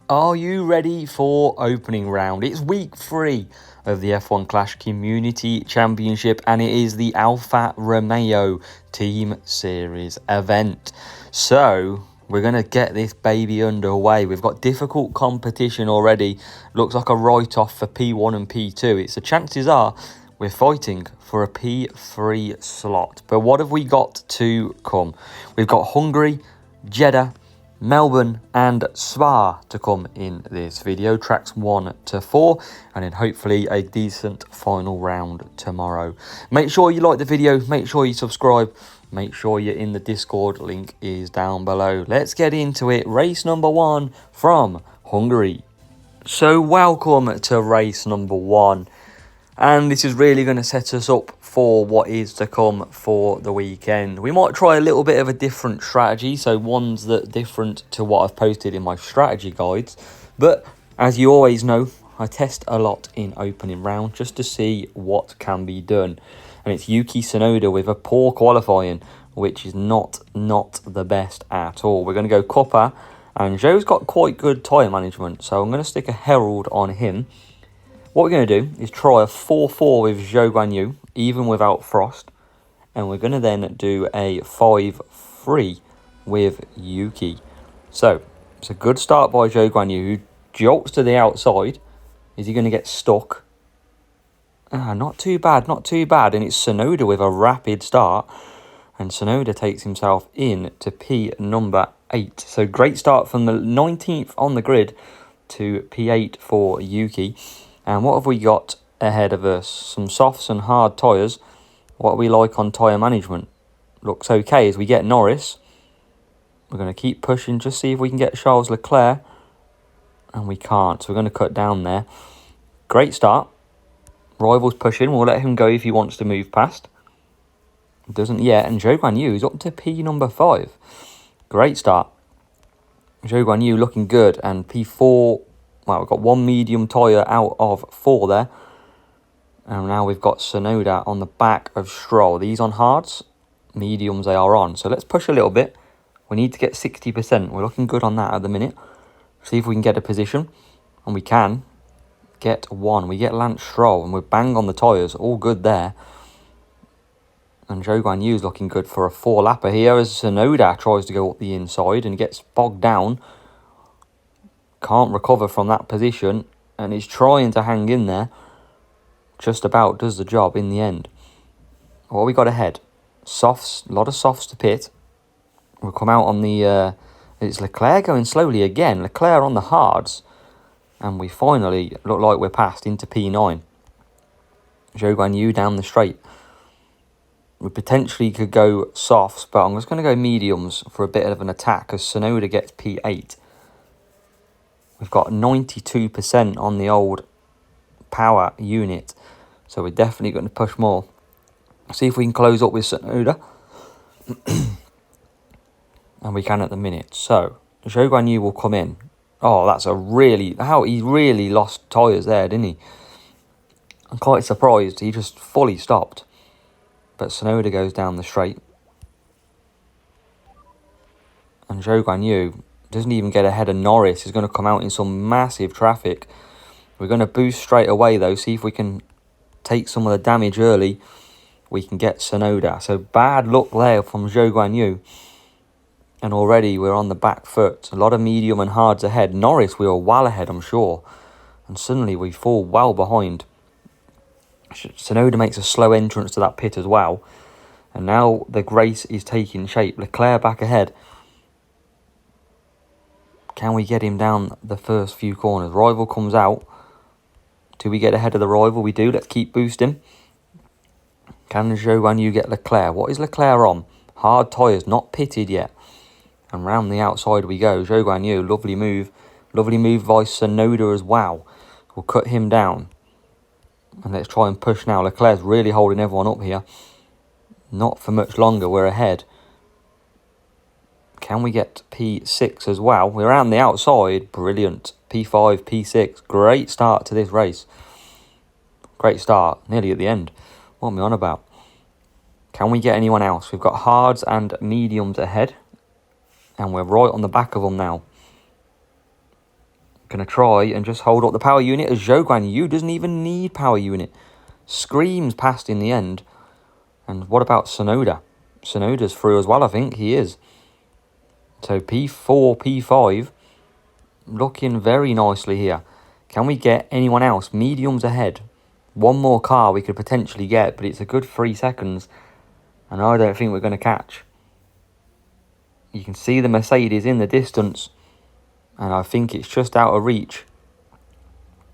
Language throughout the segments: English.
Are you ready for opening round? It's week 3 of the F1 Clash Community Championship, and it is the Alfa Romeo Team Series event. So we're going to get this baby underway. We've got difficult competition already. Looks like a write-off for P1 and P2. It's the chances are we're fighting for a P3 slot. But what have we got to come? We've got Hungary, Jeddah, Melbourne and Spa to come in this video, tracks 1 to 4, and then hopefully a decent final round tomorrow. Make sure you like the video, make sure you subscribe, make sure you're in the Discord, link is down below. Let's get into it. Race number 1 from Hungary. So welcome to race number 1. And this is really going to set us up for what is to come for the weekend. We might try a little bit of a different strategy, so ones that are different to what I've posted in my strategy guides. But as you always know, I test a lot in opening round just to see what can be done. And it's Yuki Tsunoda with a poor qualifying, which is not the best at all. We're going to go copper, and Joe's got quite good tyre management, so I'm going to stick a Herald on him. What we're going to do is try a 4-4 with Zhou Guanyu, even without Frost. And we're going to then do a 5-3 with Yuki. So, it's a good start by Zhou Guanyu, who jolts to the outside. Is he going to get stuck? Not too bad, not too bad. And it's Tsunoda with a rapid start. And Tsunoda takes himself in to P number 8. So, great start from the 19th on the grid to P8 for Yuki. And what have we got ahead of us? Some softs and hard tyres. What are we like on tyre management? Looks okay as we get Norris. We're going to keep pushing, just see if we can get Charles Leclerc. And we can't, so we're going to cut down there. Great start. Rival's pushing. We'll let him go if he wants to move past. Doesn't yet. And Zhou Guanyu is up to P number 5. Great start. Zhou Guanyu looking good. And P4... Well, we've got 1 medium tyre out of 4 there. And now we've got Tsunoda on the back of Stroll. These on hards, mediums they are on. So let's push a little bit. We need to get 60%. We're looking good on that at the minute. See if we can get a position. And we can get 1. We get Lance Stroll and we're bang on the tyres. All good there. And Zhou Guanyu is looking good for a 4-lapper here as Tsunoda tries to go up the inside and gets bogged down. Can't recover from that position and is trying to hang in there. Just about does the job in the end. What we got ahead? Softs, a lot of softs to pit. We'll come out on the... it's Leclerc going slowly again. Leclerc on the hards. And we finally look like we're passed into P9. Zhou Guanyu down the straight. We potentially could go softs, but I'm just going to go mediums for a bit of an attack as Tsunoda gets P8. We've got 92% on the old power unit. So we're definitely going to push more. See if we can close up with Tsunoda. And we can at the minute. So, Zhou Guanyu will come in. Oh, that's a really... He really lost tyres there, didn't he? I'm quite surprised. He just fully stopped. But Tsunoda goes down the straight. And Zhou Guanyu... doesn't even get ahead of Norris. He's going to come out in some massive traffic. We're going to boost straight away though. See if we can take some of the damage early. We can get Tsunoda. So bad luck there from Zhou Guanyu. And already we're on the back foot. A lot of medium and hards ahead. Norris we were well ahead, I'm sure. And suddenly we fall well behind. Tsunoda makes a slow entrance to that pit as well. And now the race is taking shape. Leclerc back ahead. Can we get him down the first few corners? Rival comes out. Do we get ahead of the rival? We do. Let's keep boosting. Can Zhou Guanyu get Leclerc? What is Leclerc on? Hard tyres, not pitted yet. And round the outside we go. Zhou Guanyu, lovely move. Lovely move by Tsunoda as well. We'll cut him down. And let's try and push now. Leclerc's really holding everyone up here. Not for much longer. We're ahead. Can we get P6 as well? We're around the outside. Brilliant. P5, P6. Great start to this race. Great start. Nearly at the end. What am I on about? Can we get anyone else? We've got hards and mediums ahead. And we're right on the back of them now. Going to try and just hold up the power unit as Zhou Guanyu doesn't even need power unit. Screams past in the end. And what about Sonoda? Sonoda's through as well, I think. He is. So P4, P5. Looking very nicely here. Can we get anyone else? Mediums ahead. One more car we could potentially get, but it's a good 3 seconds. And I don't think we're going to catch. You can see the Mercedes in the distance. And I think it's just out of reach.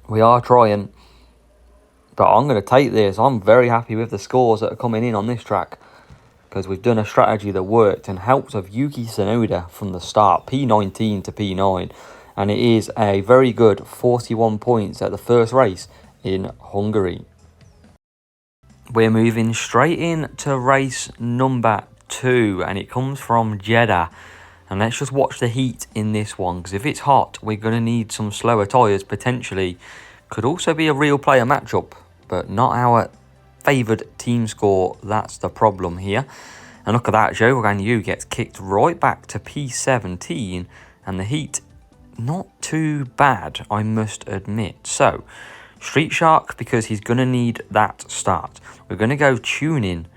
We are trying. But I'm going to take this. I'm very happy with the scores that are coming in on this track. Because we've done a strategy that worked and helped of Yuki Tsunoda from the start. P19 to P9. And it is a very good 41 points at the first race in Hungary. We're moving straight into race number 2. And it comes from Jeddah. And let's just watch the heat in this one, because if it's hot, we're going to need some slower tyres, potentially. Could also be a real player matchup, but not our favoured team score. That's the problem here. And look at that, Zhou Guanyu gets kicked right back to P17, and the heat, not too bad, I must admit. So, Street Shark, because he's going to need that start. We're going to go tuning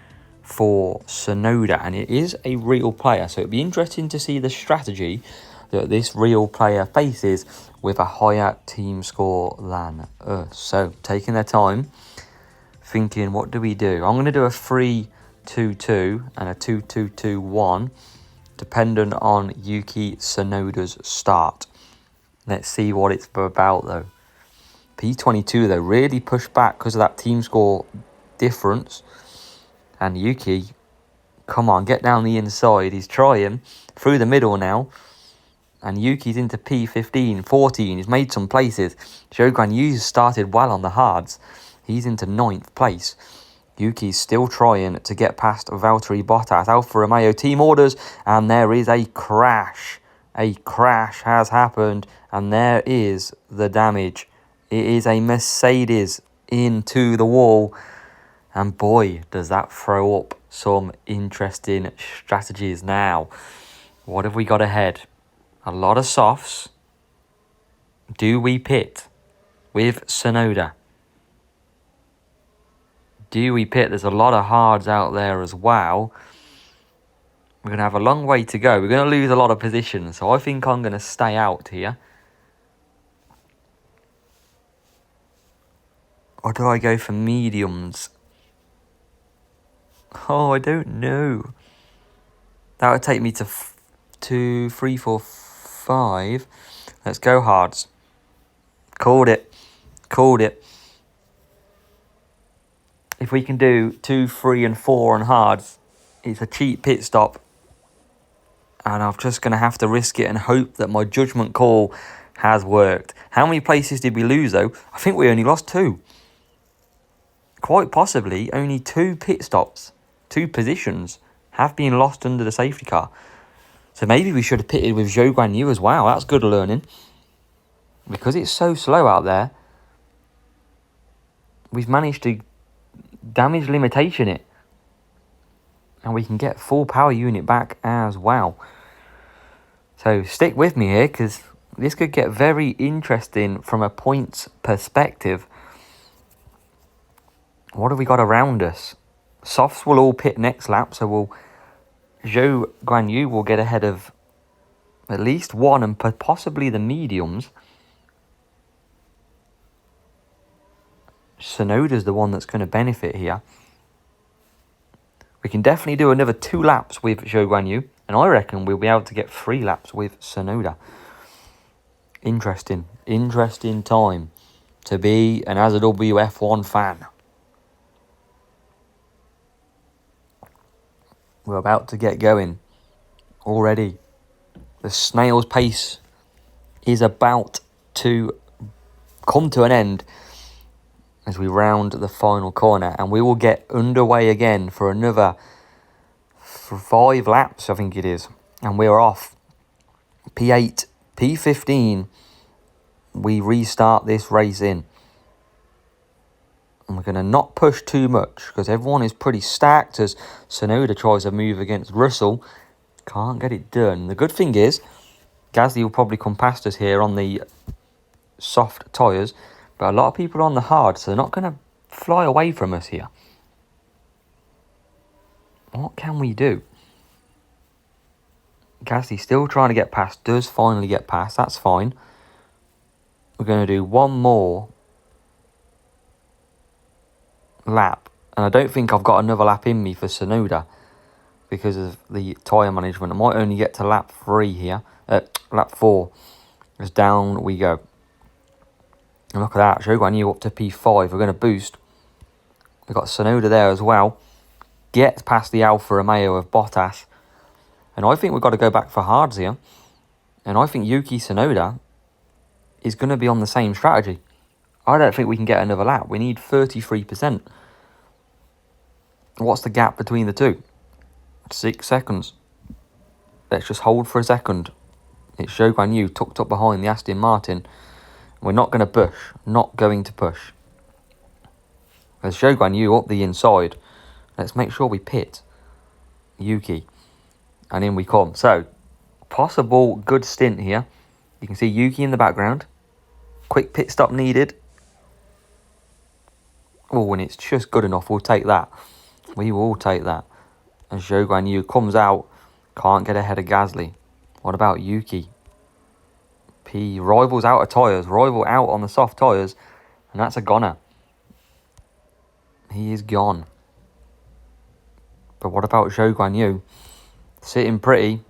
for Sonoda, and it is a real player, so it'll be interesting to see the strategy that this real player faces with a higher team score than us. So taking their time, thinking, what do we do? I'm going to do a 3-2-2 and a 2-2-2-1, dependent on Yuki Tsunoda's start. Let's see what it's about though. P22 though really pushed back because of that team score difference. And Yuki, come on, get down the inside. He's trying through the middle now. And Yuki's into P15, 14. He's made some places. Zhou Guanyu's started well on the hards. He's into 9th place. Yuki's still trying to get past Valtteri Bottas. Alfa Romeo team orders. And there is a crash. A crash has happened. And there is the damage. It is a Mercedes into the wall. And boy, does that throw up some interesting strategies now. What have we got ahead? A lot of softs. Do we pit with Sonoda? Do we pit? There's a lot of hards out there as well. We're going to have a long way to go. We're going to lose a lot of positions. So I think I'm going to stay out here. Or do I go for mediums? Oh, I don't know. That would take me to 2, 3, 4, 5. Let's go hards. Called it. Called it. If we can do 2, 3, and 4 on hards, it's a cheap pit stop. And I'm just going to have to risk it and hope that my judgment call has worked. How many places did we lose, though? I think we only lost 2. Quite possibly only 2 pit stops. 2 positions have been lost under the safety car. So maybe we should have pitted with Zhou Guanyu as well. That's good learning. Because it's so slow out there, we've managed to damage limitation it. And we can get full power unit back as well. So stick with me here, because this could get very interesting from a points perspective. What have we got around us? Softs will all pit next lap, so Zhou Guanyu will get ahead of at least one and possibly the mediums. Sonoda's the one that's going to benefit here. We can definitely do another 2 laps with Zhou Guanyu, and I reckon we'll be able to get 3 laps with Sonoda. Interesting time to be an AZW F1 fan. We're about to get going already. The snail's pace is about to come to an end as we round the final corner, and we will get underway again for another 5 laps, I think it is, and we're off. P8, P15, we restart this race in. And we're going to not push too much because everyone is pretty stacked as Sonoda tries to move against Russell. Can't get it done. The good thing is, Gasly will probably come past us here on the soft tyres, but a lot of people are on the hard, so they're not going to fly away from us here. What can we do? Gasly's still trying to get past, does finally get past, that's fine. We're going to do one more lap, and I don't think I've got another lap in me for Tsunoda because of the tyre management. I might only get to lap 3 here, lap 4, as down we go. And look at that, Zhou Guanyu up to P5, we're going to boost. We've got Tsunoda there as well, gets past the Alfa Romeo of Bottas, and I think we've got to go back for hards here, and I think Yuki Tsunoda is going to be on the same strategy. I don't think we can get another lap. We need 33%. What's the gap between the two? 6 seconds. Let's just hold for a second. It's Zhou Guanyu tucked up behind the Aston Martin. We're not going to push. Not going to push. There's Zhou Guanyu up the inside. Let's make sure we pit Yuki. And in we come. So, possible good stint here. You can see Yuki in the background. Quick pit stop needed. Oh, and it's just good enough. We'll take that. We will take that. And Zhou Guanyu comes out. Can't get ahead of Gasly. What about Yuki? Rival's out of tyres. Rival out on the soft tyres. And that's a goner. He is gone. But what about Zhou Guanyu? Sitting pretty.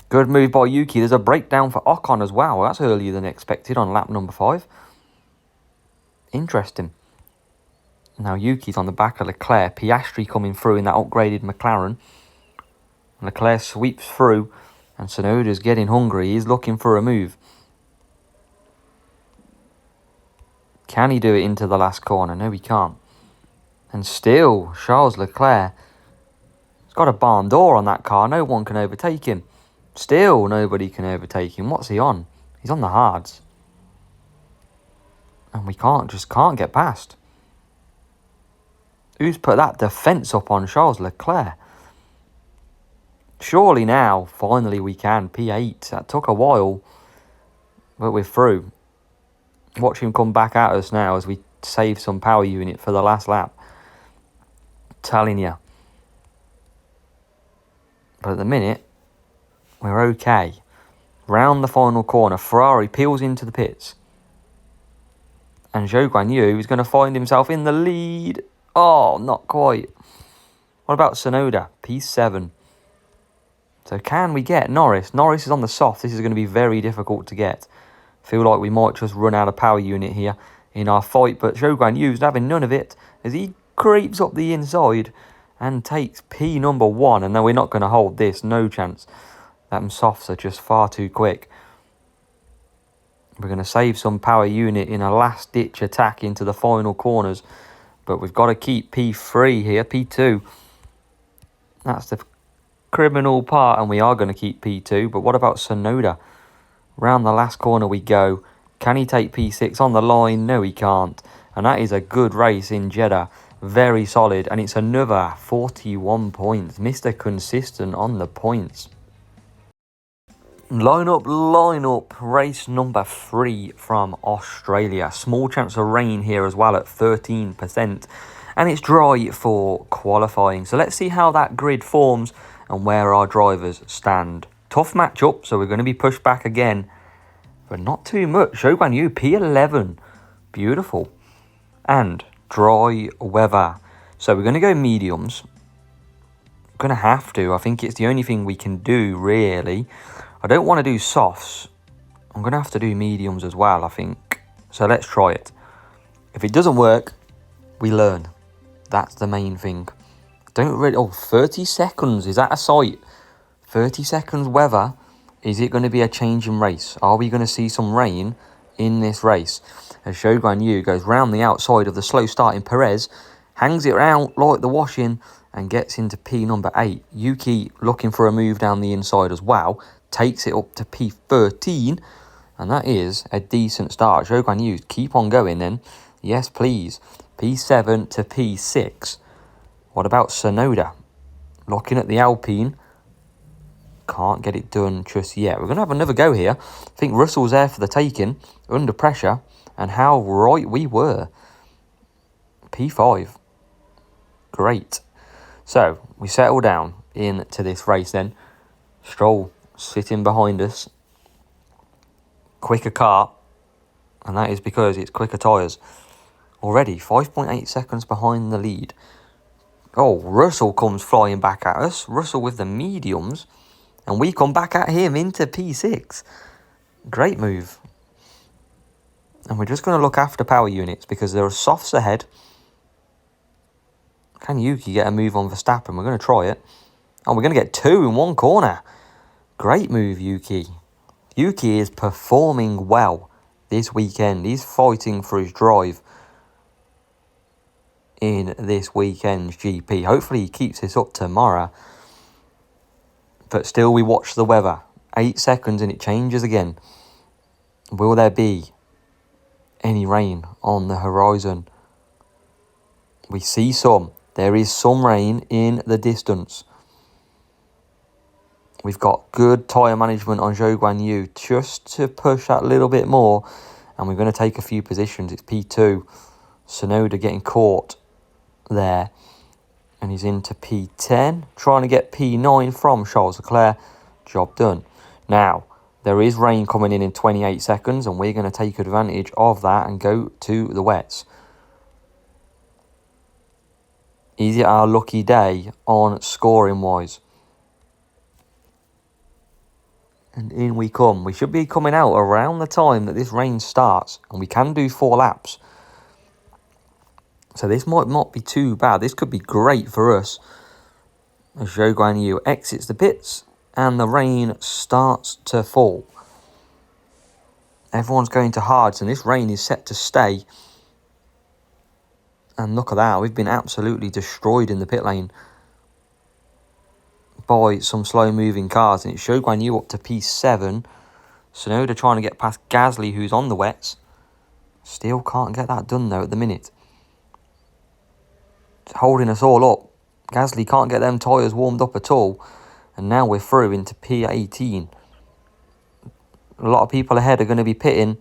Good move by Yuki. There's a breakdown for Ocon as well. That's earlier than expected on lap number 5. Interesting. Now Yuki's on the back of Leclerc. Piastri coming through in that upgraded McLaren. Leclerc sweeps through. And Tsunoda's getting hungry. He's looking for a move. Can he do it into the last corner? No, he can't. And still, Charles Leclerc has got a barn door on that car. No one can overtake him. Still, nobody can overtake him. What's he on? He's on the hards. And we just can't get past. Who's put that defence up on Charles Leclerc? Surely now, finally we can. P8. That took a while, but we're through. Watch him come back at us now as we save some power unit for the last lap. Telling you. But at the minute, we're okay. Round the final corner, Ferrari peels into the pits. And Zhou Guanyu is going to find himself in the lead. Oh, not quite. What about Tsunoda? P7. So can we get Norris? Norris is on the soft. This is going to be very difficult to get. Feel like we might just run out of power unit here in our fight. But Zhou Guanyu's having none of it as he creeps up the inside and takes P number 1. And then we're not going to hold this. No chance. Them softs are just far too quick. We're going to save some power unit in a last-ditch attack into the final corners. But we've got to keep P3 here. P2. That's the criminal part, and we are going to keep P2. But what about Tsunoda? Round the last corner we go. Can he take P6 on the line? No, he can't. And that is a good race in Jeddah. Very solid. And it's another 41 points. Mr. Consistent on the points. Line up. Race number 3 from Australia. Small chance of rain here as well at 13%. And it's dry for qualifying. So let's see how that grid forms and where our drivers stand. Tough matchup, so we're going to be pushed back again. But not too much. Zhou Guanyu, P11. Beautiful. And dry weather. So we're going to go mediums. We're going to have to. I think it's the only thing we can do, really. I don't want to do softs. I'm going to have to do mediums as well, I think. So let's try it. If it doesn't work, we learn. That's the main thing. Don't really... Oh, 30 seconds. Is that a sight? 30 seconds weather. Is it going to be a change in race? Are we going to see some rain in this race? As Zhou Guanyu goes round the outside of the slow starting Perez, hangs it out like the washing, and gets into P number 8. Yuki looking for a move down the inside as well. Takes it up to P13. And that is a decent start. Zhou Guanyu, keep on going then. Yes, please. P7 to P6. What about Tsunoda? Looking at the Alpine. can't get it done just yet. We're going to have another go here. I think Russell's there for the taking, under pressure, and how right we were. P5. Great. So, we settle down into this race then. Stroll sitting behind us. Quicker car, and that is because it's quicker tyres. Already 5.8 seconds behind the lead. Oh, Russell comes flying back at us. Russell with the mediums, and we come back at him into P6. Great move. And we're just going to look after power units because there are softs ahead. Can Yuki get a move on Verstappen? We're going to try it. Oh, we're going to get two in one corner. Great move, Yuki. Yuki is performing well this weekend. He's fighting for his drive in this weekend's GP. Hopefully he keeps this up tomorrow. But still, we watch the weather. 8 seconds and it changes again. Will there be any rain on the horizon? We see some. There is some rain in the distance. We've got good tyre management on Zhou Guan Yu just to push that little bit more. And we're going to take a few positions. It's P2. Tsunoda getting caught there. And he's into P10. Trying to get P9 from Charles Leclerc. Job done. Now, there is rain coming in 28 seconds. And we're going to take advantage of that and go to the wets. Is it our lucky day on scoring-wise? And in we come. We should be coming out around the time that this rain starts. And we can do 4 laps. So this might not be too bad. This could be great for us. As Zhou Guan Yu exits the pits. And the rain starts to fall. Everyone's going to hards. And this rain is set to stay. And look at that. We've been absolutely destroyed in the pit lane by some slow-moving cars. And it's Zhou Guan Yu up to P7. Tsunoda trying to get past Gasly, who's on the wets. Still can't get that done, though, at the minute. It's holding us all up. Gasly can't get them tyres warmed up at all. And now we're through into P18. A lot of people ahead are going to be pitting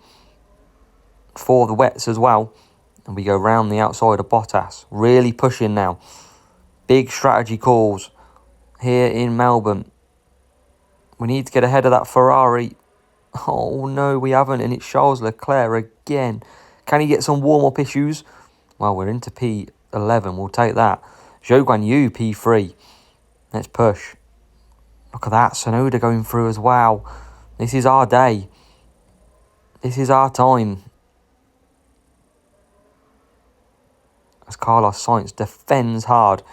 for the wets as well. And we go round the outside of Bottas. Really pushing now. Big strategy calls here in Melbourne. We need to get ahead of that Ferrari. Oh no, we haven't. And it's Charles Leclerc again. Can he get some warm-up issues? Well, we're into P11. We'll take that. Zhou Guan Yu, P3. Let's push. Look at that. Tsunoda going through as well. This is our day. This is our time. As Carlos Sainz defends hard.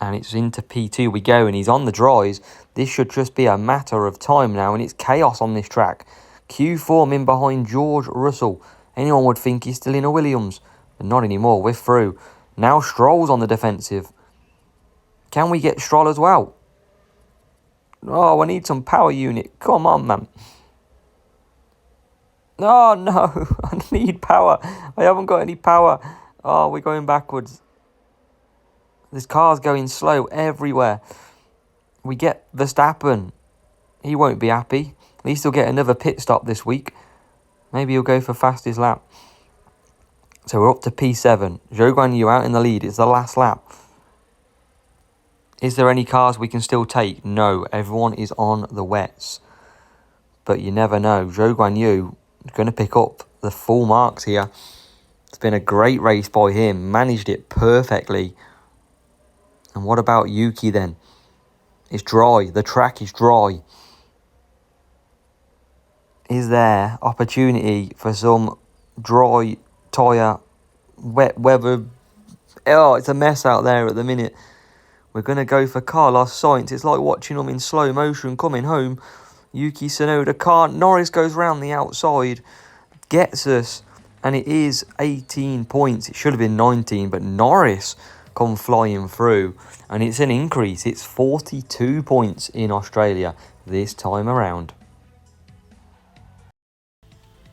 And it's into P2 we go. And he's on the dries. This should just be a matter of time now. And it's chaos on this track. Q4 in behind George Russell. Anyone would think he's still in a Williams. But not anymore. We're through. Now Stroll's on the defensive. Can we get Stroll as well? Oh, I need some power unit. Come on, man. Oh, no. I need power. I haven't got any power. Oh, we're going backwards. This car's going slow everywhere. We get Verstappen. He won't be happy. At least he'll get another pit stop this week. Maybe he'll go for fastest lap. So we're up to P7. Zhou Guan Yu out in the lead. It's the last lap. Is there any cars we can still take? No. Everyone is on the wets. But you never know. Zhou Guan Yu is going to pick up the full marks here. It's been a great race by him. Managed it perfectly. And what about Yuki then? It's dry. The track is dry. Is there opportunity for some dry tyre, wet weather? Oh, it's a mess out there at the minute. We're going to go for Carlos Sainz. It's like watching them in slow motion coming home. Yuki Tsunoda can't. Norris goes round the outside. Gets us. And it is 18 points. It should have been 19. But Norris come flying through. And it's an increase. It's 42 points in Australia this time around.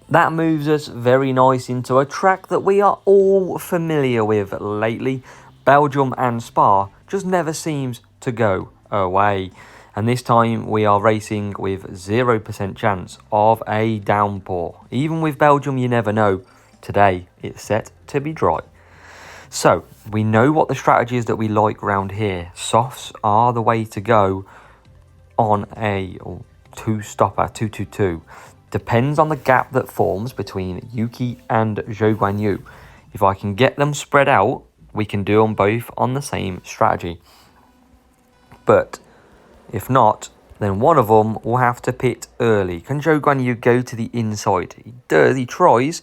That moves us very nice into a track that we are all familiar with lately. Belgium and Spa just never seems to go away. And this time we are racing with 0% chance of a downpour. Even with Belgium, you never know. Today, it's set to be dry. So, we know what the strategy is that we like around here. Softs are the way to go on a two-stopper, 2-2-2. Depends on the gap that forms between Yuki and Zhou Guanyu. If I can get them spread out, we can do them both on the same strategy. But if not, then one of them will have to pit early. Can Zhou Guanyu go to the inside? He does, he tries.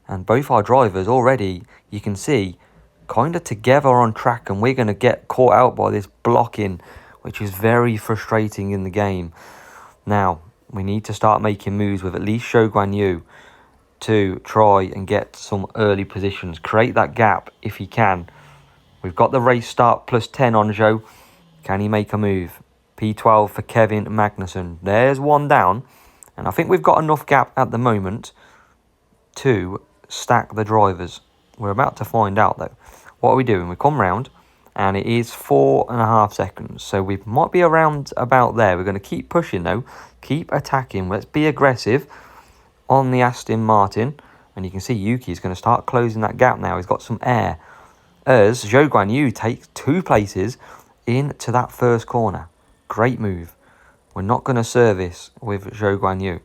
And both our drivers already, you can see, kind of together on track, and we're going to get caught out by this blocking, which is very frustrating in the game. Now, we need to start making moves with at least Zhou Guanyu to try and get some early positions. Create that gap if he can. We've got the race start plus 10 on Zhou. Can he make a move? P12 for Kevin Magnussen. There's one down. And I think we've got enough gap at the moment to stack the drivers. We're about to find out though. What are we doing? We come round and it is 4.5 seconds. So we might be around about there. We're going to keep pushing though. Keep attacking. Let's be aggressive on the Aston Martin. And you can see Yuki is going to start closing that gap now. He's got some air. As Zhou Guanyu takes 2 places into that first corner. Great move. We're not going to service with Zhou Guanyu.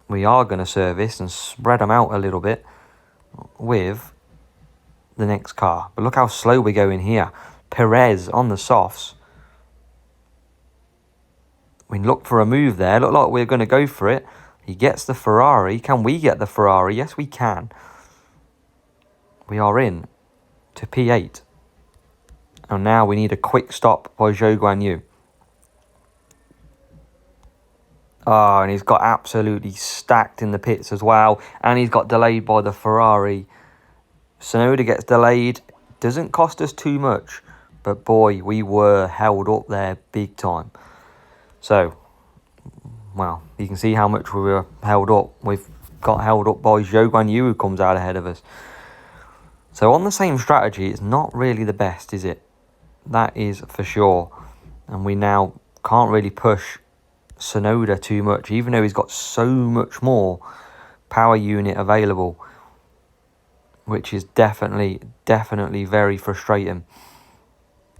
We are going to service and spread them out a little bit with the next car. But look how slow we're going here. Perez on the softs. We look for a move there. Look like we're going to go for it. He gets the Ferrari. Can we get the Ferrari? Yes, we can. We are in to P8. And now we need a quick stop by Zhou Guanyu. Oh, and he's got absolutely stacked in the pits as well. And he's got delayed by the Ferrari. Tsunoda gets delayed. Doesn't cost us too much. But boy, we were held up there big time. So, well, you can see how much we were held up. We've got held up by Zhou Guanyu, who comes out ahead of us. So on the same strategy, it's not really the best, is it? That is for sure. And we now can't really push Tsunoda too much, even though he's got so much more power unit available, which is definitely very frustrating.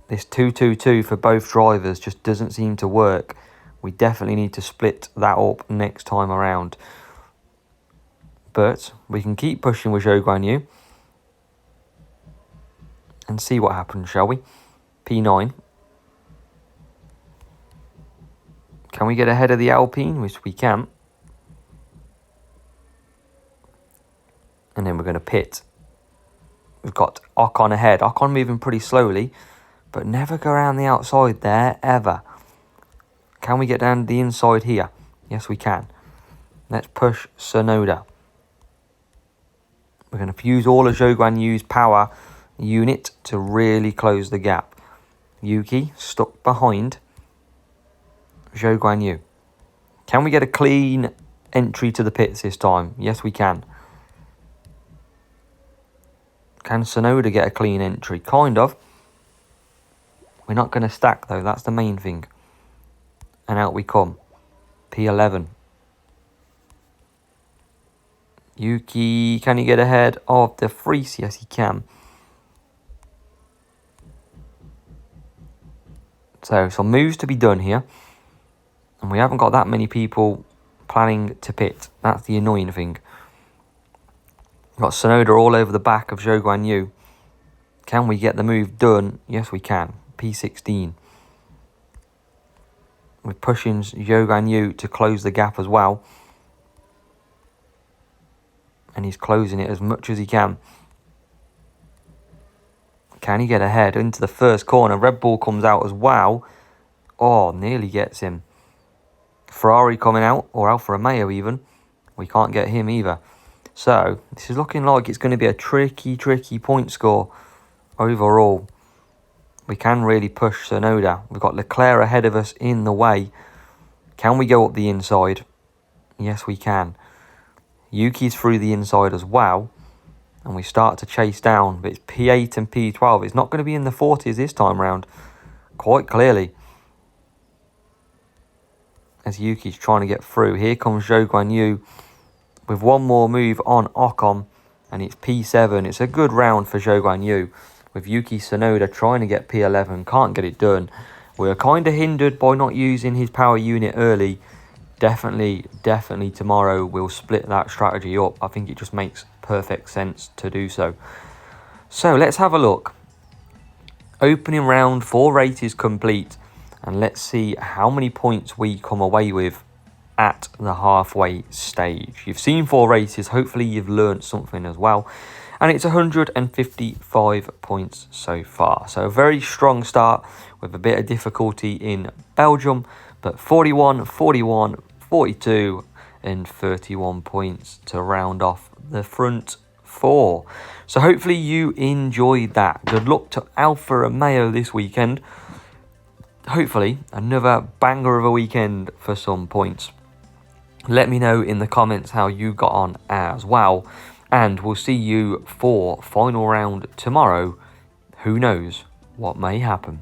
This 2-2-2 for both drivers just doesn't seem to work. We definitely need to split that up next time around. But we can keep pushing with Zhou Guanyu and see what happens, shall we? P9. Can we get ahead of the Alpine? Which we can. And then we're going to pit. We've got Ocon ahead. Ocon moving pretty slowly, but never go around the outside there, ever. Can we get down to the inside here? Yes, we can. Let's push Tsunoda. We're going to fuse all of Zhou Guanyu's power unit to really close the gap. Yuki stuck behind Zhou Guanyu. Can we get a clean entry to the pits this time? Yes, we can. Can Tsunoda get a clean entry? Kind of. We're not going to stack though, that's the main thing. And out we come. P11. Yuki, can he get ahead of the Vries? Yes, he can. So, some moves to be done here. And we haven't got that many people planning to pit. That's the annoying thing. We've got Tsunoda all over the back of Zhou Guanyu. Can we get the move done? Yes, we can. P16. We're pushing Zhou Guanyu to close the gap as well. And he's closing it as much as he can. Can he get ahead into the first corner? Red Bull comes out as well. Oh, nearly gets him. Ferrari coming out, or Alfa Romeo even. We can't get him either. So, this is looking like it's going to be a tricky point score overall. We can really push Tsunoda. We've got Leclerc ahead of us in the way. Can we go up the inside? Yes, we can. Yuki's through the inside as well. And we start to chase down. But it's P8 and P12. It's not going to be in the 40s this time round. Quite clearly. as Yuki's trying to get through. Here comes Zhou Guanyu with one more move on Ocon, and it's P7. It's a good round for Zhou Guanyu, with Yuki Tsunoda trying to get P11, can't get it done. We're kind of hindered by not using his power unit early. Definitely tomorrow we'll split that strategy up. I think it just makes perfect sense to do so. So let's have a look. Opening round, 4 races complete, and let's see how many points we come away with at the halfway stage. You've seen 4 races, hopefully you've learned something as well, and it's 155 points so far. So a very strong start with a bit of difficulty in Belgium, but 41, 41, 42 and 31 points to round off the front 4. So hopefully you enjoyed that. Good luck to Alfa Romeo this weekend. Hopefully another banger of a weekend for some points. Let me know in the comments how you got on as well, and we'll see you for final round tomorrow. Who knows what may happen.